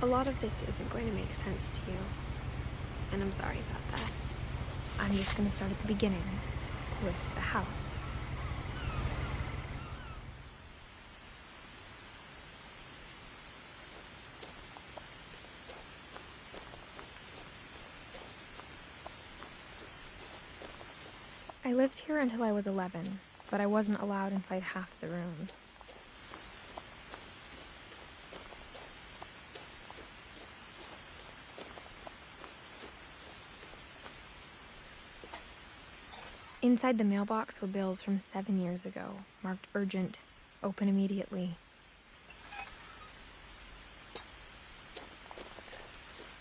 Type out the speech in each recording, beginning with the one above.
A lot of this isn't going to make sense to you, and I'm sorry about that. I'm just going to start at the beginning, with the house. I lived here until I was 11, but I wasn't allowed inside half the rooms. Inside the mailbox were bills from 7 years ago, marked urgent, open immediately.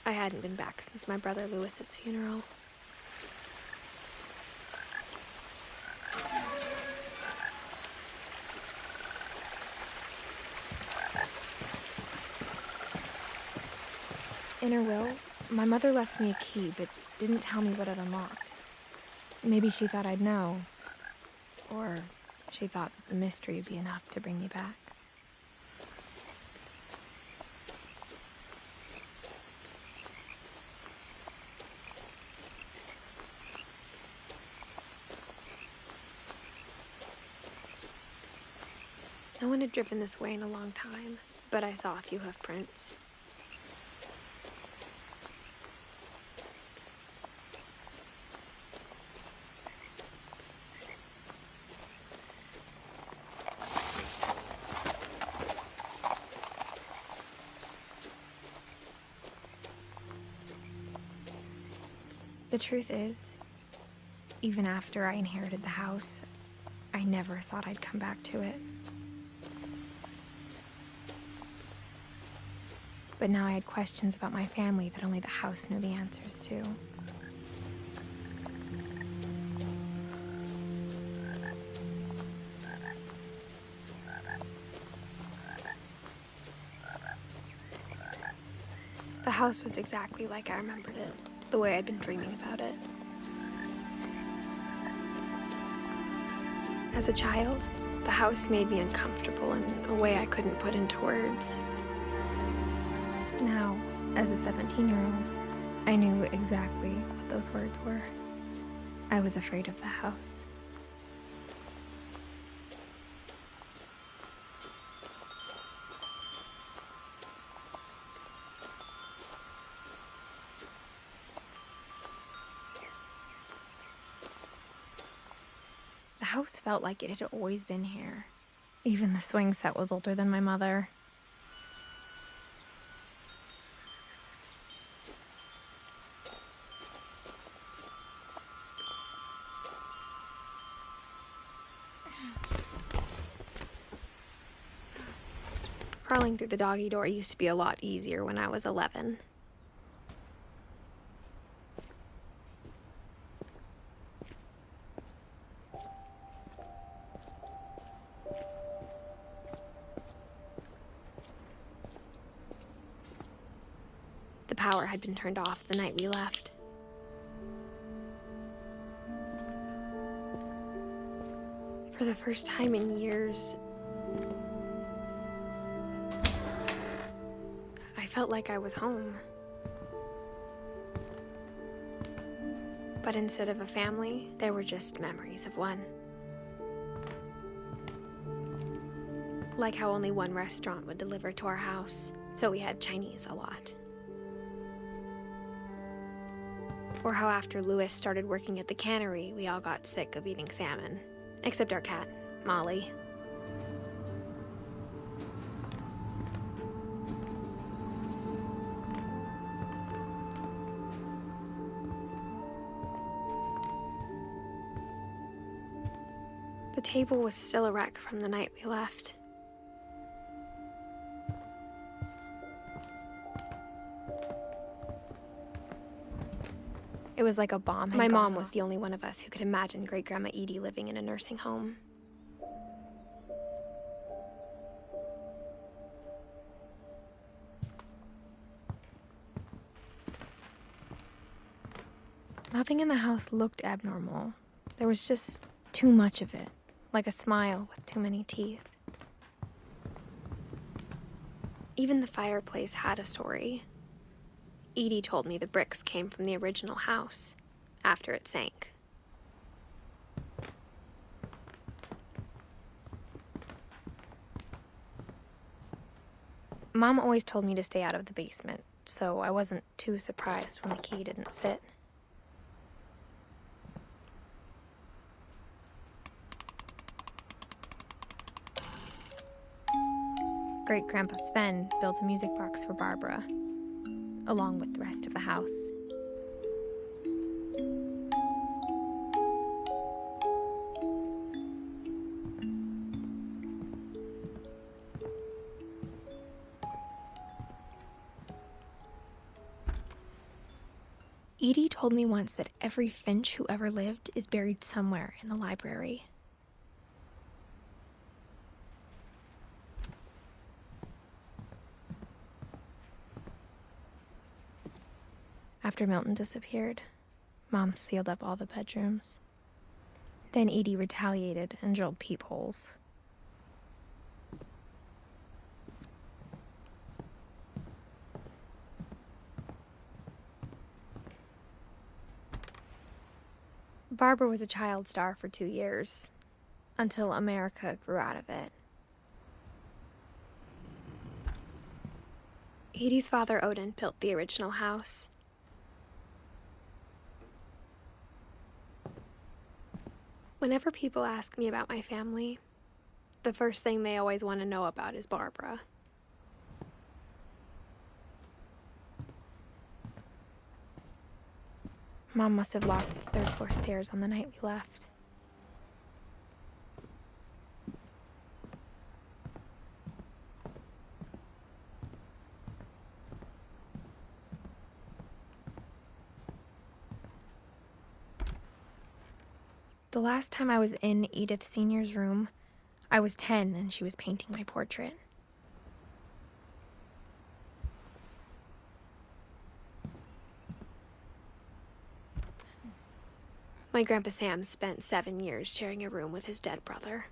I hadn't been back since my brother Lewis's funeral. In her will, my mother left me a key, but didn't tell me what it unlocked. Maybe she thought I'd know, or she thought that the mystery would be enough to bring me back. No one had driven this way in a long time, but I saw a few hoof prints. The truth is, even after I inherited the house, I never thought I'd come back to it. But now I had questions about my family that only the house knew the answers to. The house was exactly like I remembered it, the way I'd been dreaming about it. As a child, the house made me uncomfortable in a way I couldn't put into words. Now, as a 17-year-old, I knew exactly what those words were. I was afraid of the house. The house felt like it had always been here. Even the swing set was older than my mother. Crawling through the doggy door used to be a lot easier when I was 11. The power had been turned off the night we left. For the first time in years, I felt like I was home. But instead of a family, there were just memories of one. Like how only one restaurant would deliver to our house, so we had Chinese a lot. Or how after Lewis started working at the cannery, we all got sick of eating salmon. Except our cat, Molly. The table was still a wreck from the night we left. It was like a bomb had gone off. My mom was the only one of us who could imagine Great-Grandma Edie living in a nursing home. Nothing in the house looked abnormal. There was just too much of it, like a smile with too many teeth. Even the fireplace had a story. Edie told me the bricks came from the original house, after it sank. Mom always told me to stay out of the basement, so I wasn't too surprised when the key didn't fit. Great-Grandpa Sven built a music box for Barbara, along with the rest of the house. Edie told me once that every Finch who ever lived is buried somewhere in the library. After Milton disappeared, Mom sealed up all the bedrooms. Then Edie retaliated and drilled peepholes. Barbara was a child star for 2 years, until America grew out of it. Edie's father, Odin, built the original house. Whenever people ask me about my family, the first thing they always want to know about is Barbara. Mom must have locked the third-floor stairs on the night we left. The last time I was in Edith Sr.'s room, I was 10 and she was painting my portrait. My Grandpa Sam spent 7 years sharing a room with his dead brother,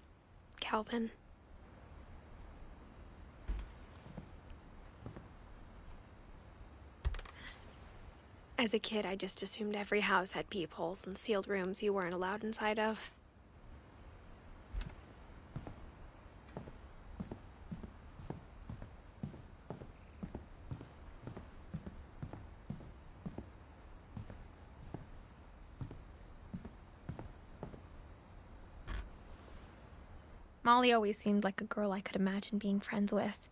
Calvin. As a kid, I just assumed every house had peepholes and sealed rooms you weren't allowed inside of. Molly always seemed like a girl I could imagine being friends with,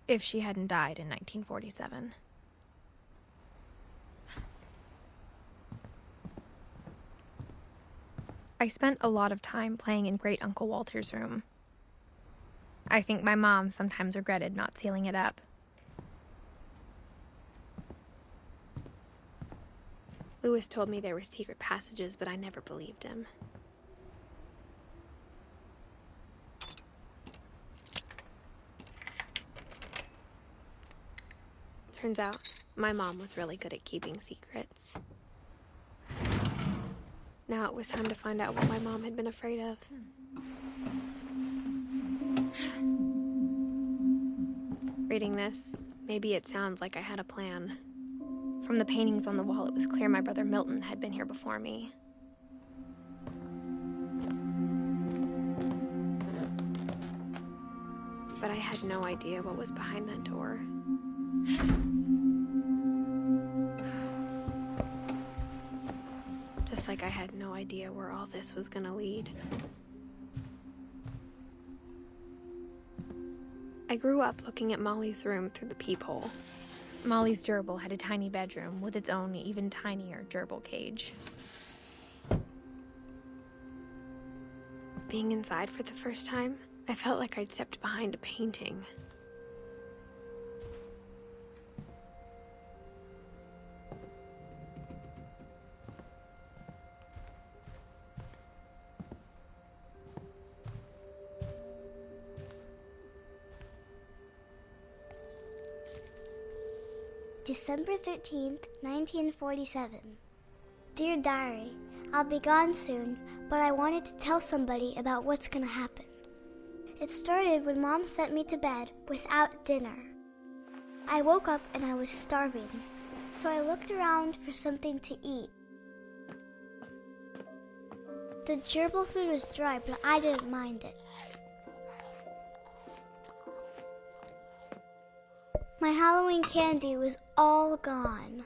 if she hadn't died in 1947. I spent a lot of time playing in Great Uncle Walter's room. I think my mom sometimes regretted not sealing it up. Lewis told me there were secret passages, but I never believed him. Turns out, my mom was really good at keeping secrets. Now it was time to find out what my mom had been afraid of. Reading this, maybe it sounds like I had a plan. From the paintings on the wall, it was clear my brother Milton had been here before me. But I had no idea what was behind that door. Just like I had no idea where all this was gonna lead. I grew up looking at Molly's room through the peephole. Molly's gerbil had a tiny bedroom with its own even tinier gerbil cage. Being inside for the first time, I felt like I'd stepped behind a painting. December 13th, 1947. Dear Diary, I'll be gone soon, but I wanted to tell somebody about what's gonna happen. It started when Mom sent me to bed without dinner. I woke up and I was starving, so I looked around for something to eat. The gerbil food was dry, but I didn't mind it. My Halloween candy was all gone.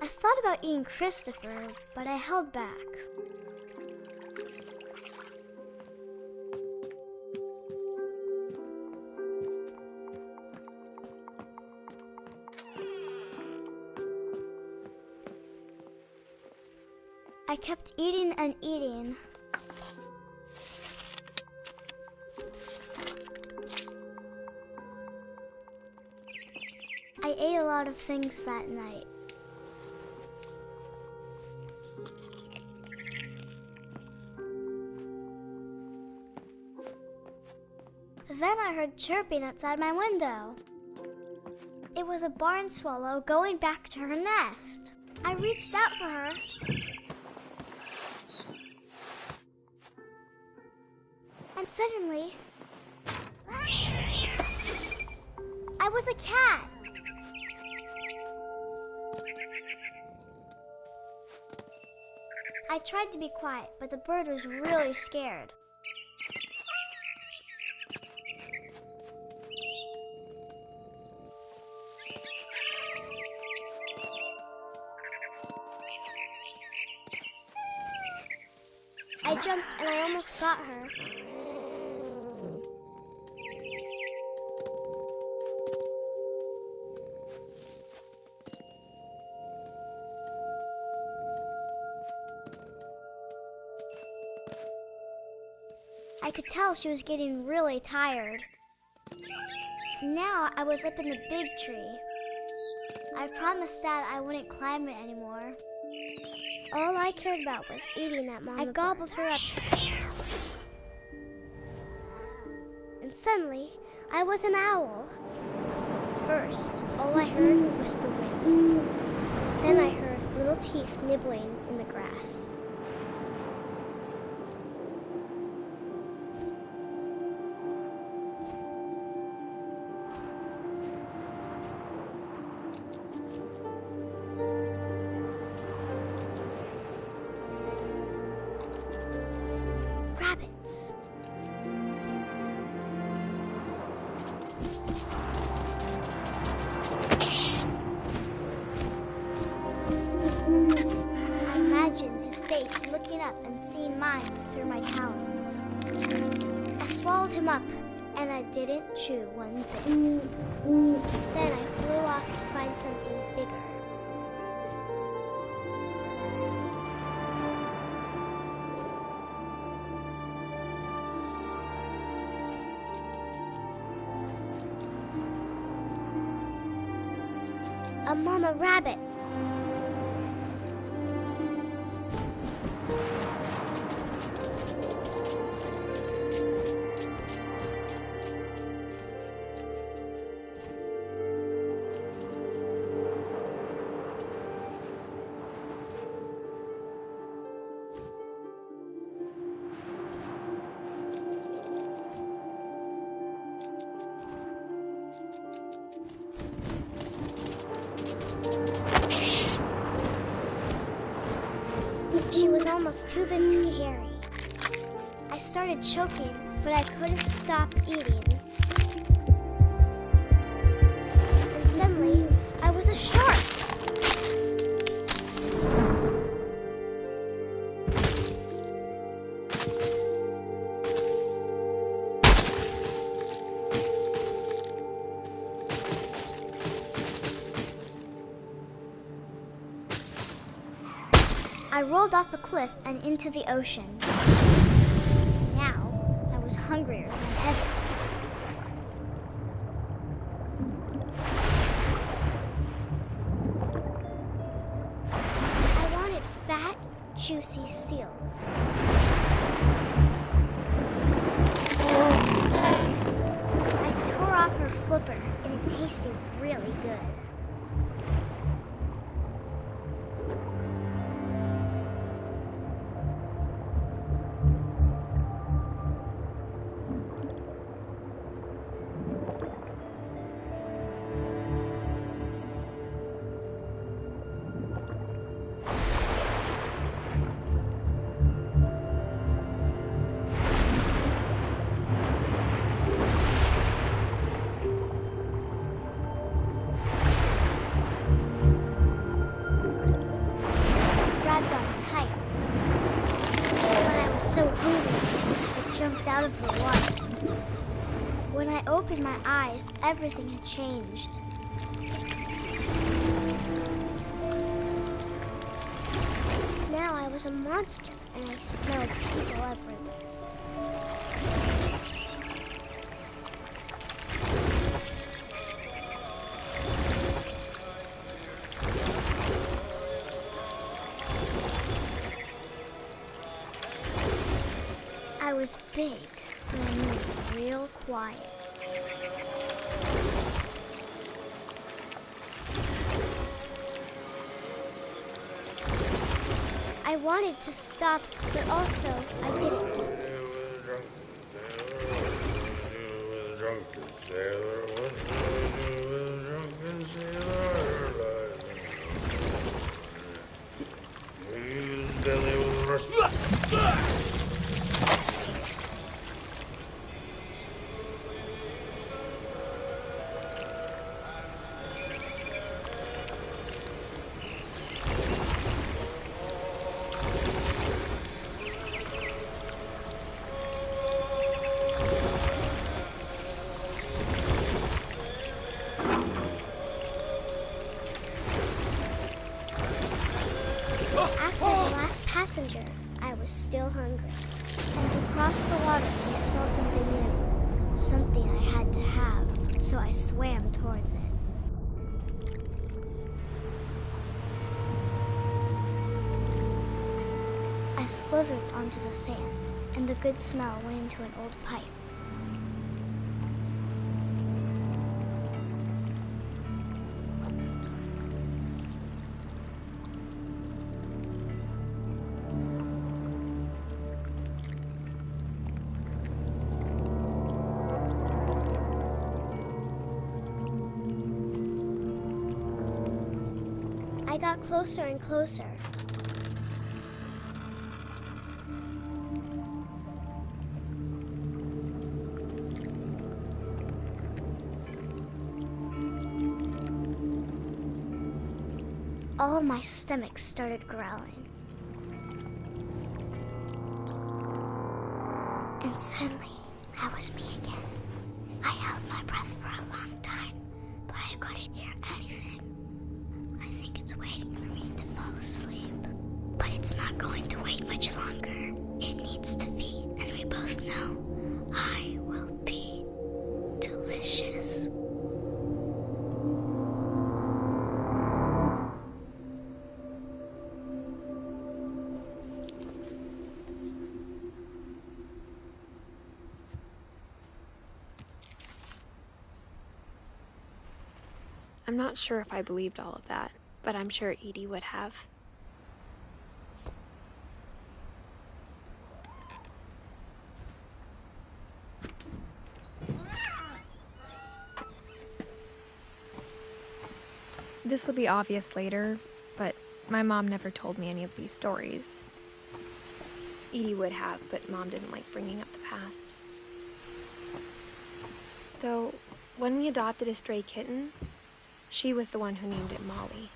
I thought about eating Christopher, but I held back. I kept eating and eating. I ate a lot of things that night. Then I heard chirping outside my window. It was a barn swallow going back to her nest. I reached out for her. And suddenly, I was a cat. I tried to be quiet, but the bird was really scared. I jumped and I almost got her. I could tell she was getting really tired. Now I was up in the big tree. I promised Dad I wouldn't climb it anymore. All I cared about was eating that mama. I gobbled her up. And suddenly, I was an owl. First, all I heard was the wind. Then I heard little teeth nibbling in the grass. Rabbits. I imagined his face looking up and seeing mine through my talons. I swallowed him up, and I didn't chew one bit. Then I flew off to find something bigger. A mama rabbit. She was almost too big to carry. I started choking, but I couldn't stop eating. And suddenly, I was a shark. I rolled off a cliff and into the ocean. Now, I was hungrier than ever. I wanted fat, juicy seals. I tore off her flipper, and it tasted really good. of the water. When I opened my eyes, everything had changed. Now I was a monster, and I smelled people everywhere. I was big, but I moved real quiet. I wanted to stop, but also I didn't. After the last passenger, I was still hungry. And to cross the water, I smelled something new. Something I had to have, so I swam towards it. I slithered onto the sand, and the good smell went into an old pipe. I got closer and closer. All of my stomach started growling. And suddenly, I was me again. I held my breath for a long time, but I couldn't hear anything. I think it's waiting for me to fall asleep. But it's not going to wait much longer. It needs to feed, and we both know I will be delicious. I'm not sure if I believed all of that, but I'm sure Edie would have. This will be obvious later, but my mom never told me any of these stories. Edie would have, but Mom didn't like bringing up the past. Though, when we adopted a stray kitten, she was the one who named it Molly.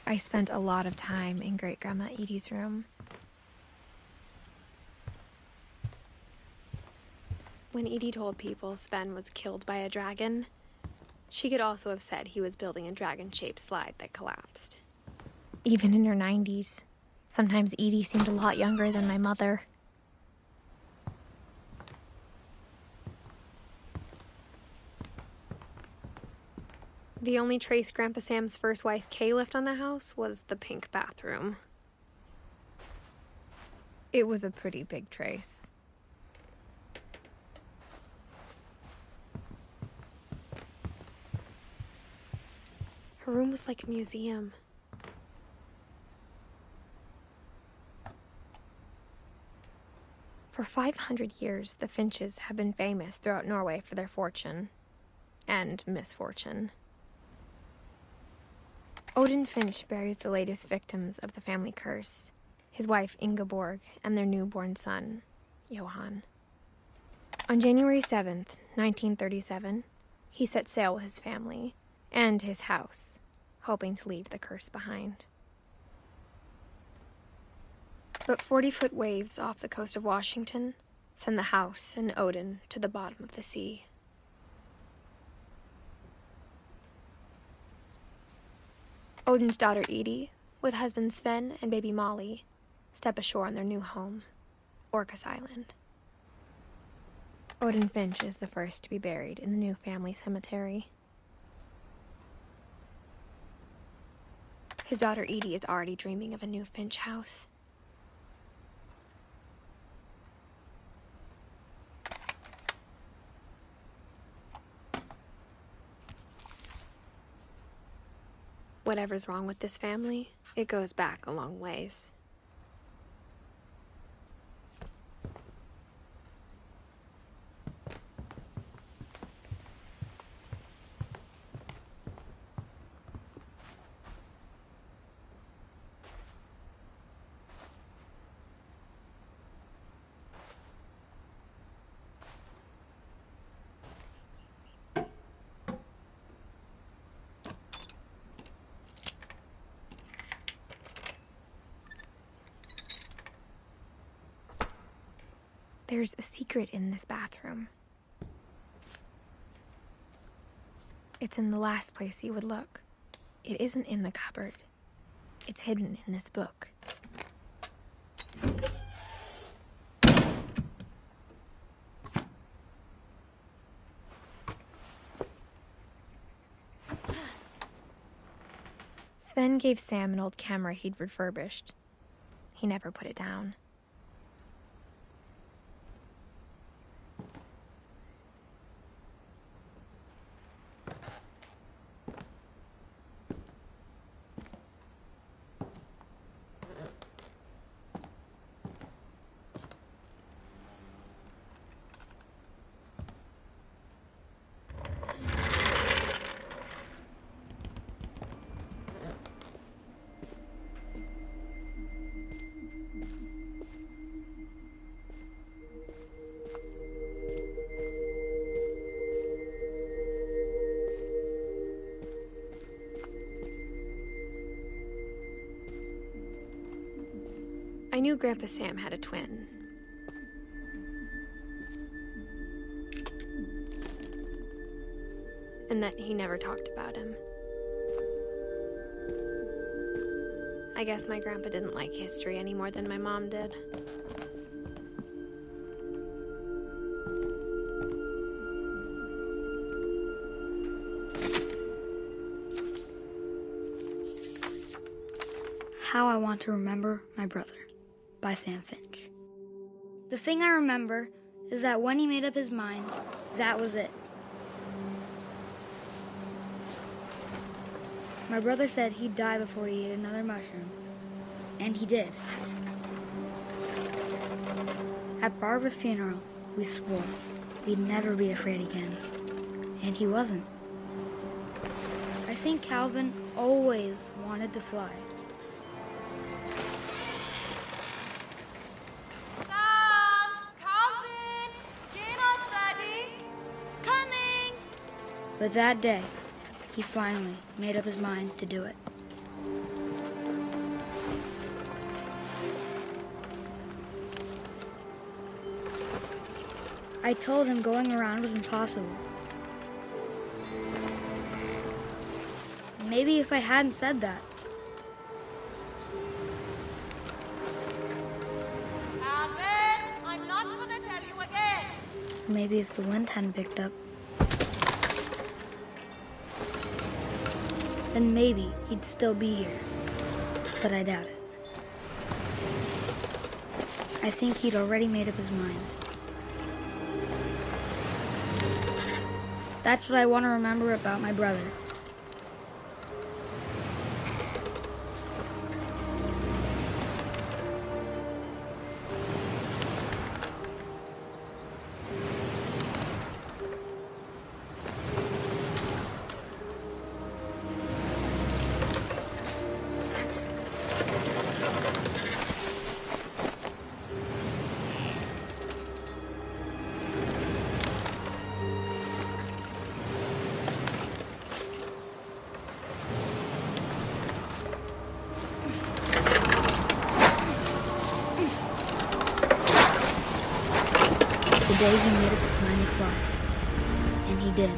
I spent a lot of time in Great-Grandma Edie's room. When Edie told people Sven was killed by a dragon, she could also have said he was building a dragon-shaped slide that collapsed. Even in her 90s, sometimes Edie seemed a lot younger than my mother. The only trace Grandpa Sam's first wife, Kay, left on the house was the pink bathroom. It was a pretty big trace. Her room was like a museum. For 500 years, the Finches have been famous throughout Norway for their fortune and misfortune. Odin Finch buries the latest victims of the family curse, his wife Ingeborg and their newborn son, Johan. On January 7th, 1937, he set sail with his family and his house, hoping to leave the curse behind. But 40-foot waves off the coast of Washington send the house and Odin to the bottom of the sea. Odin's daughter Edith, with husband Sven and baby Molly, step ashore on their new home, Orcas Island. Odin Finch is the first to be buried in the new family cemetery. His daughter Edie is already dreaming of a new Finch house. Whatever's wrong with this family, it goes back a long ways. There's a secret in this bathroom. It's in the last place you would look. It isn't in the cupboard. It's hidden in this book. Sven gave Sam an old camera he'd refurbished. He never put it down. I knew Grandpa Sam had a twin. And that he never talked about him. I guess my grandpa didn't like history any more than my mom did. How I Want to Remember My Brother by Sam Finch. The thing I remember is that when he made up his mind, that was it. My brother said he'd die before he ate another mushroom, and he did. At Barbara's funeral, we swore we'd never be afraid again, and he wasn't. I think Calvin always wanted to fly. But that day, he finally made up his mind to do it. I told him going around was impossible. Maybe if I hadn't said that. Alvin, I'm not gonna tell you again. Maybe if the wind hadn't picked up. Then maybe he'd still be here. But I doubt it. I think he'd already made up his mind. That's what I want to remember about my brother. day he made up his mind to fly. And he did.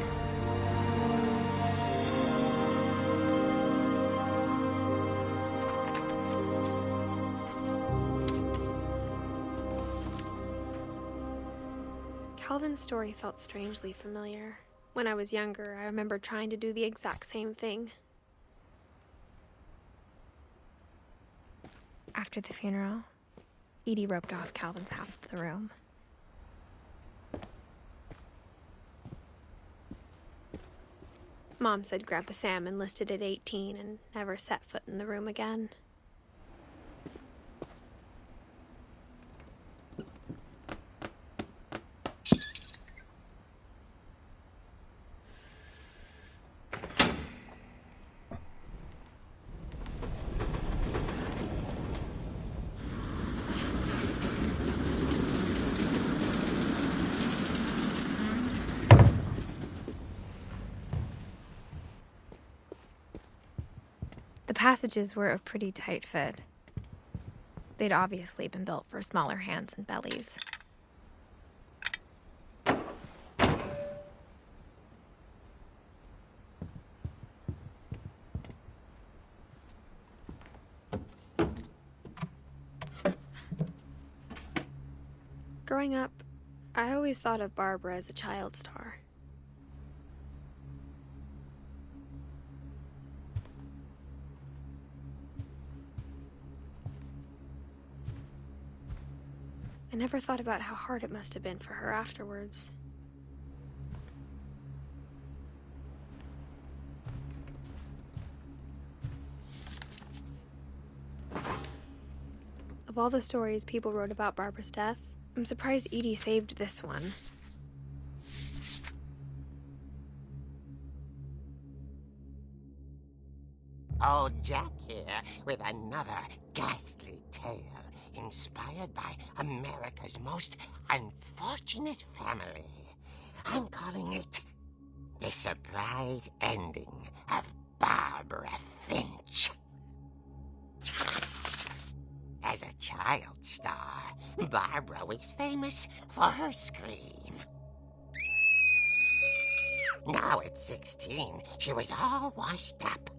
Calvin's story felt strangely familiar. When I was younger, I remember trying to do the exact same thing. After the funeral, Edie roped off Calvin's half of the room. Mom said Grandpa Sam enlisted at 18 and never set foot in the room again. The passages were a pretty tight fit. They'd obviously been built for smaller hands and bellies. Growing up, I always thought of Barbara as a child star. I never thought about how hard it must have been for her afterwards. Of all the stories people wrote about Barbara's death, I'm surprised Edie saved this one. Old Jack here with another ghastly tale inspired by America's most unfortunate family. I'm calling it The Surprise Ending of Barbara Finch. As a child star, Barbara was famous for her scream. Now at 16, she was all washed up.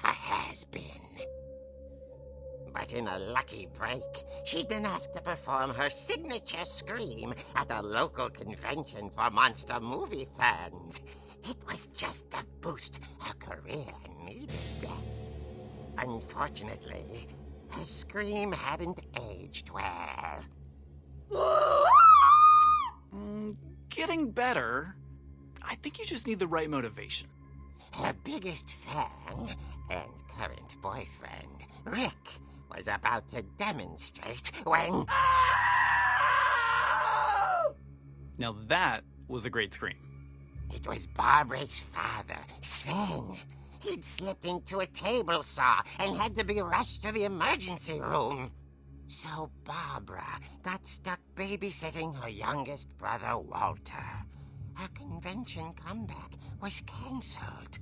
A has-been. But in a lucky break, she'd been asked to perform her signature scream at a local convention for monster movie fans. It was just the boost her career needed. Unfortunately, her scream hadn't aged well. Getting better. I think you just need the right motivation. Her biggest fan and current boyfriend, Rick, was about to demonstrate when... Now that was a great scream. It was Barbara's father, Sven. He'd slipped into a table saw and had to be rushed to the emergency room. So Barbara got stuck babysitting her youngest brother, Walter. Her convention comeback was canceled.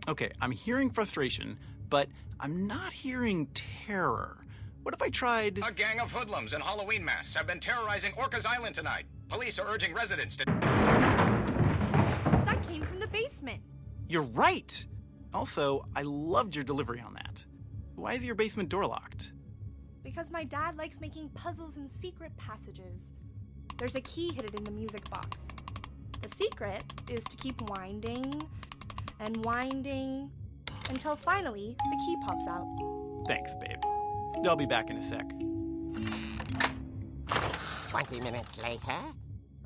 Okay, I'm hearing frustration, but I'm not hearing terror. What if I tried... A gang of hoodlums in Halloween masks have been terrorizing Orcas Island tonight. Police are urging residents to... That came from the basement. You're right! Also, I loved your delivery on that. Why is your basement door locked? Because my dad likes making puzzles and secret passages. There's a key hidden in the music box. The secret is to keep winding and winding until finally the key pops out. Thanks, babe. I'll be back in a sec. 20 minutes later,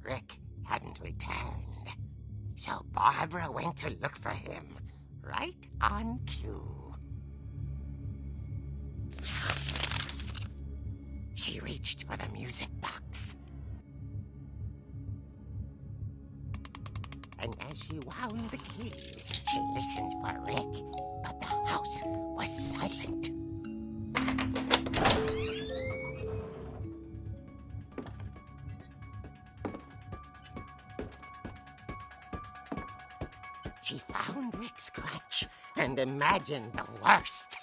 Rick hadn't returned. So Barbara went to look for him, right on cue. She reached for the music box. And as she wound the key, she listened for Rick, but the house was silent. She found Rick's crutch and imagined the worst.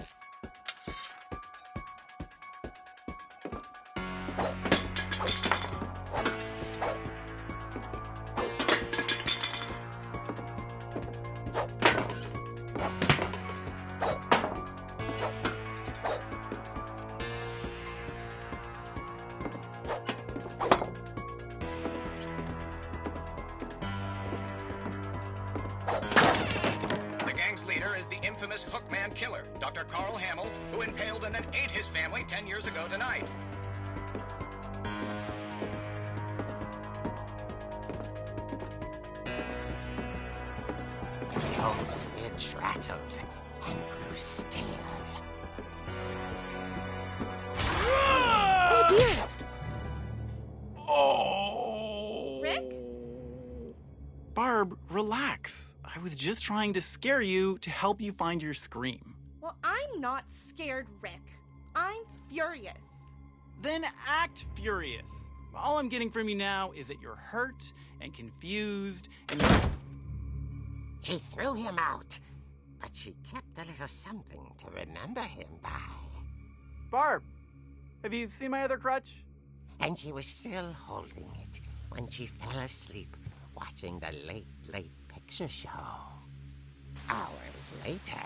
The gang's leader is the infamous Hookman killer, Dr. Carl Hamill, who impaled and then ate his family 10 years ago tonight. The old fridge rattled and grew still. Oh dear! Oh! Rick? Barb, relax. I was just trying to scare you to help you find your scream. Well, I'm not scared, Rick. I'm furious. Then act furious. All I'm getting from you now is that you're hurt and confused and you're... She threw him out, but she kept a little something to remember him by. Barb, have you seen my other crutch? And she was still holding it when she fell asleep watching the late picture show. Hours later...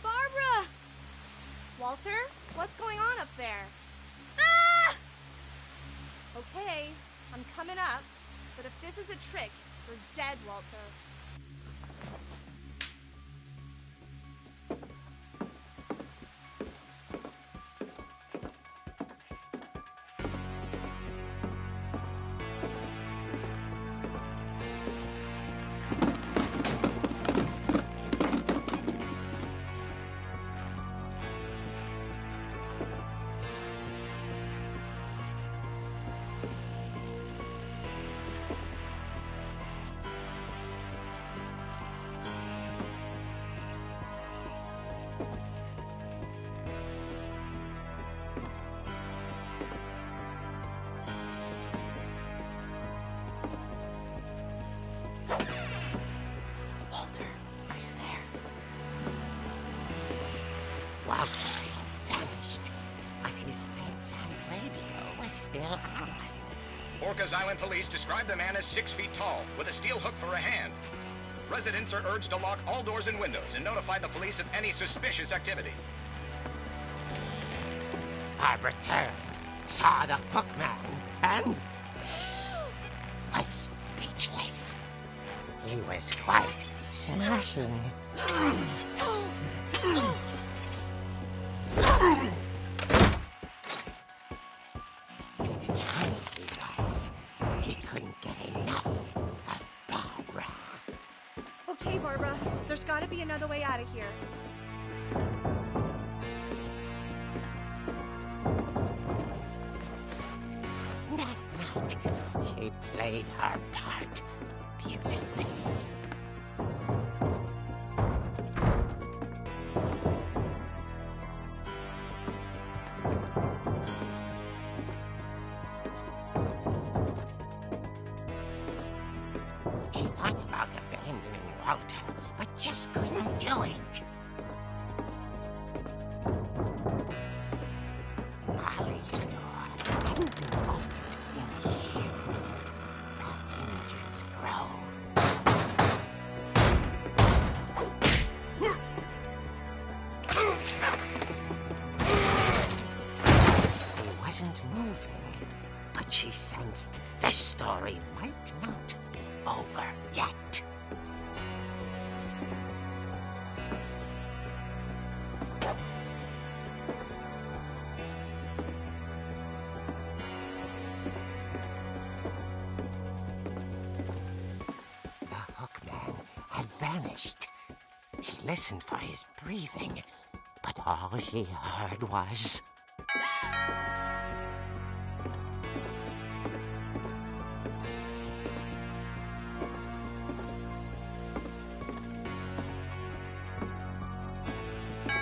Barbara! Walter, what's going on up there? Ah! Okay, I'm coming up, but if this is a trick, you're dead, Walter. Walter, are you there? Walter had vanished, but his bedside radio was still on. Orcas Island police describe the man as 6 feet tall, with a steel hook for a hand. Residents are urged to lock all doors and windows and notify the police of any suspicious activity. Barbara turned, saw the Hookman, and was speechless. He was quite smashing. And high he was. He couldn't get enough of Barbara. Okay, Barbara, there's gotta be another way out of here. That night, she played her part beautifully. She thought about abandoning Walter, but just couldn't do it. Molly's door hadn't been opened in years. The hinges grow. He wasn't moving, but she sensed the story might not be over yet. The Hookman had vanished. She listened for his breathing, but all she heard was...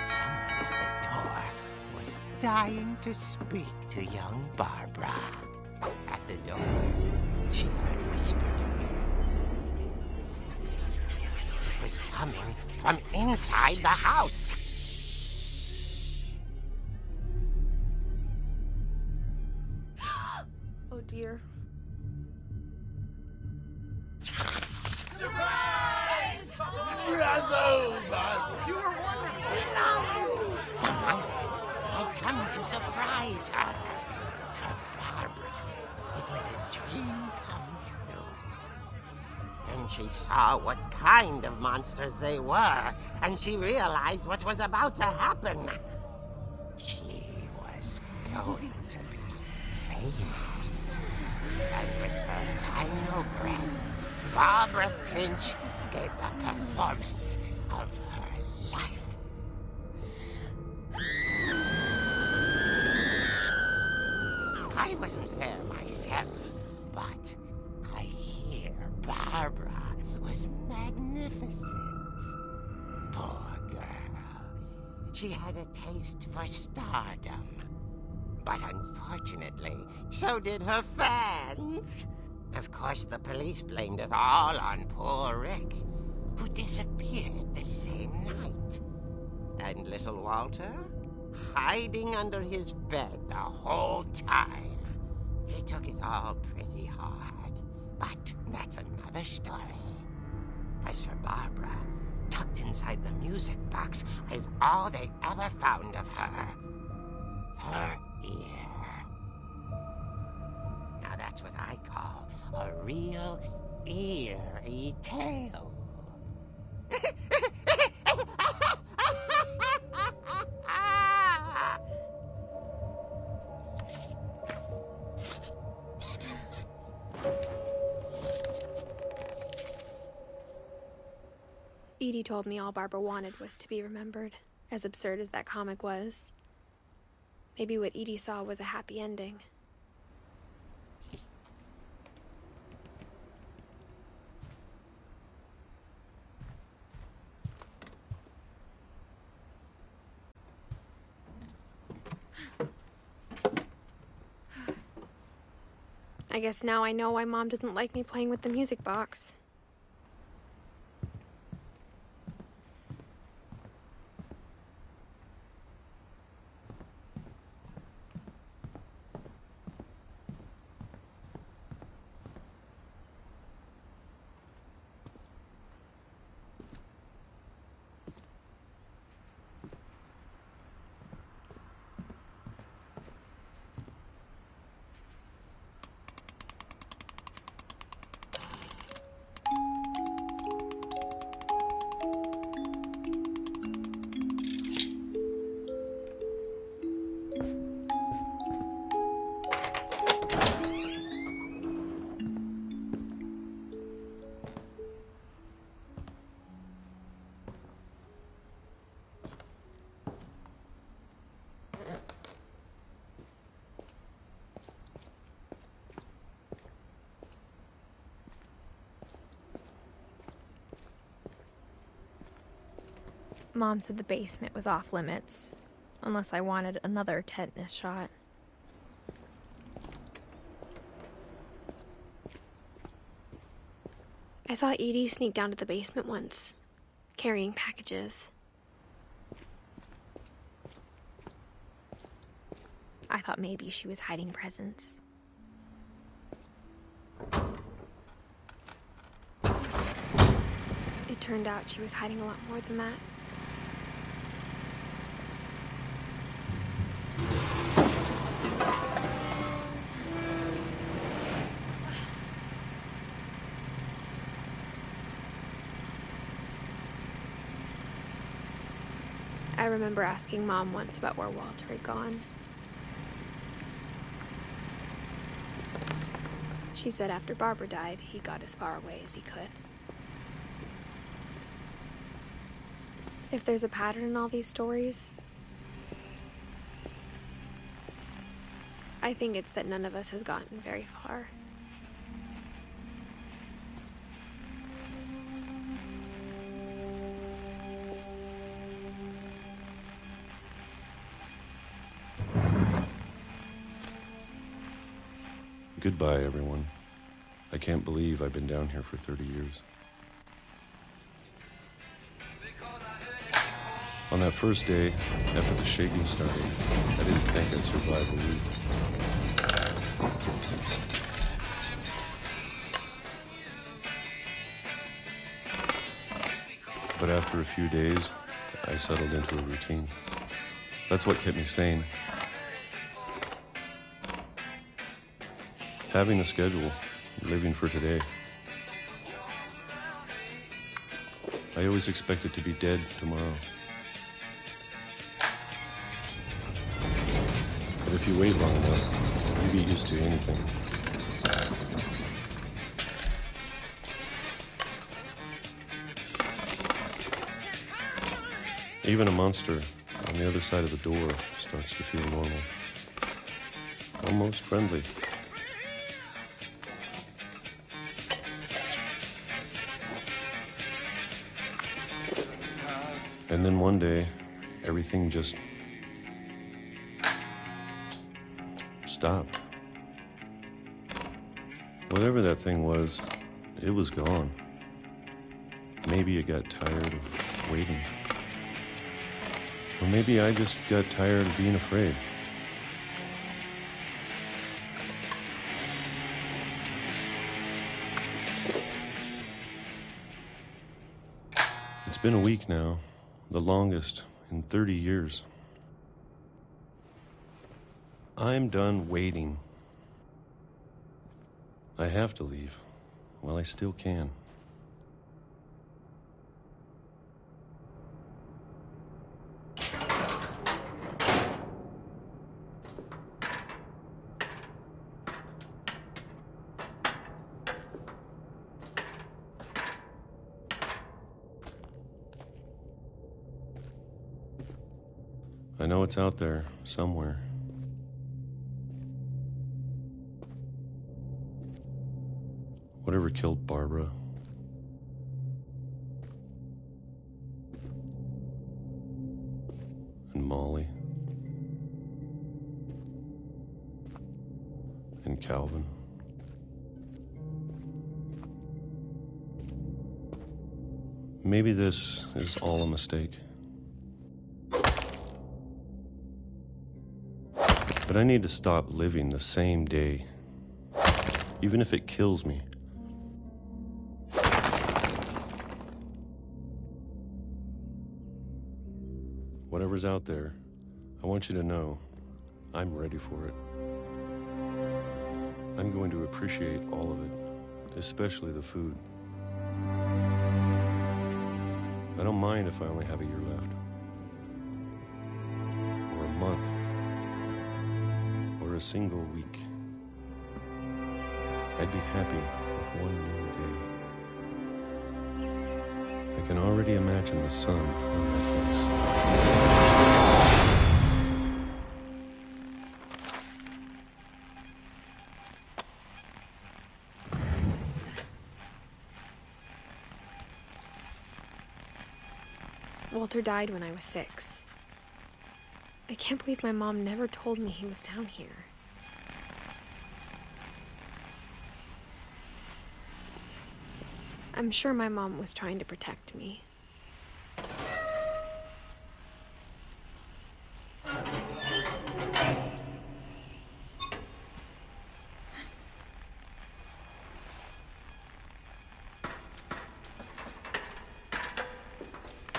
Someone at the door was dying to speak to young Barbara. At the door, she heard whispering. It was coming from inside the house. Oh dear. The monsters had come to surprise her. For Barbara, it was a dream come true. Then she saw what kind of monsters they were, and she realized what was about to happen. She was going to be famous. And with her final breath, Barbara Finch gave the performance of her life. I wasn't there myself, but I hear Barbara was magnificent. Poor girl. She had a taste for stardom. But unfortunately, so did her fans. Of course, the police blamed it all on poor Rick, who disappeared the same night. And little Walter? Hiding under his bed the whole time. He took it all pretty hard, but that's another story. As for Barbara, tucked inside the music box is all they ever found of her. Her ear. Now that's what I call a real eerie tale. Edie told me all Barbara wanted was to be remembered, as absurd as that comic was. Maybe what Edie saw was a happy ending. I guess now I know why Mom didn't like me playing with the music box. Mom said the basement was off limits, unless I wanted another tetanus shot. I saw Edie sneak down to the basement once, carrying packages. I thought maybe she was hiding presents. It turned out she was hiding a lot more than that. I remember asking Mom once about where Walter had gone. She said after Barbara died, he got as far away as he could. If there's a pattern in all these stories, I think it's that none of us has gotten very far. Goodbye, everyone. I can't believe I've been down here for 30 years. On that first day, after the shaking started, I didn't think I'd survive a week. But after a few days, I settled into a routine. That's what kept me sane. Having a schedule, living for today. I always expected to be dead tomorrow. But if you wait long enough, you get used to anything. Even a monster on the other side of the door starts to feel normal. Almost friendly. And then one day, everything just stopped. Whatever that thing was, it was gone. Maybe it got tired of waiting. Or maybe I just got tired of being afraid. It's been a week now, the longest in 30 years. I'm done waiting. I have to leave while I still can. I know it's out there somewhere. Whatever killed Barbara. And Molly. And Calvin. Maybe this is all a mistake. But I need to stop living the same day, even if it kills me. Whatever's out there, I want you to know I'm ready for it. I'm going to appreciate all of it, especially the food. I don't mind if I only have a year left, or a month, or a single week. I'd be happy with one new day. I can already imagine the sun on my face. Walter died when I was 6. I can't believe my mom never told me he was down here. I'm sure my mom was trying to protect me.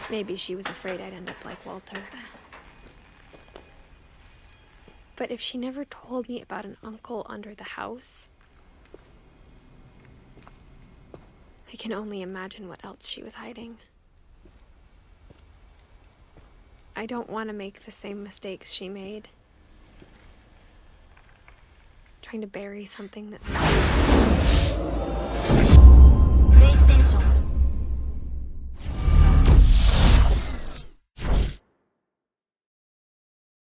Maybe she was afraid I'd end up like Walter. But if she never told me about an uncle under the house, I can only imagine what else she was hiding. I don't want to make the same mistakes she made. Trying to bury something that's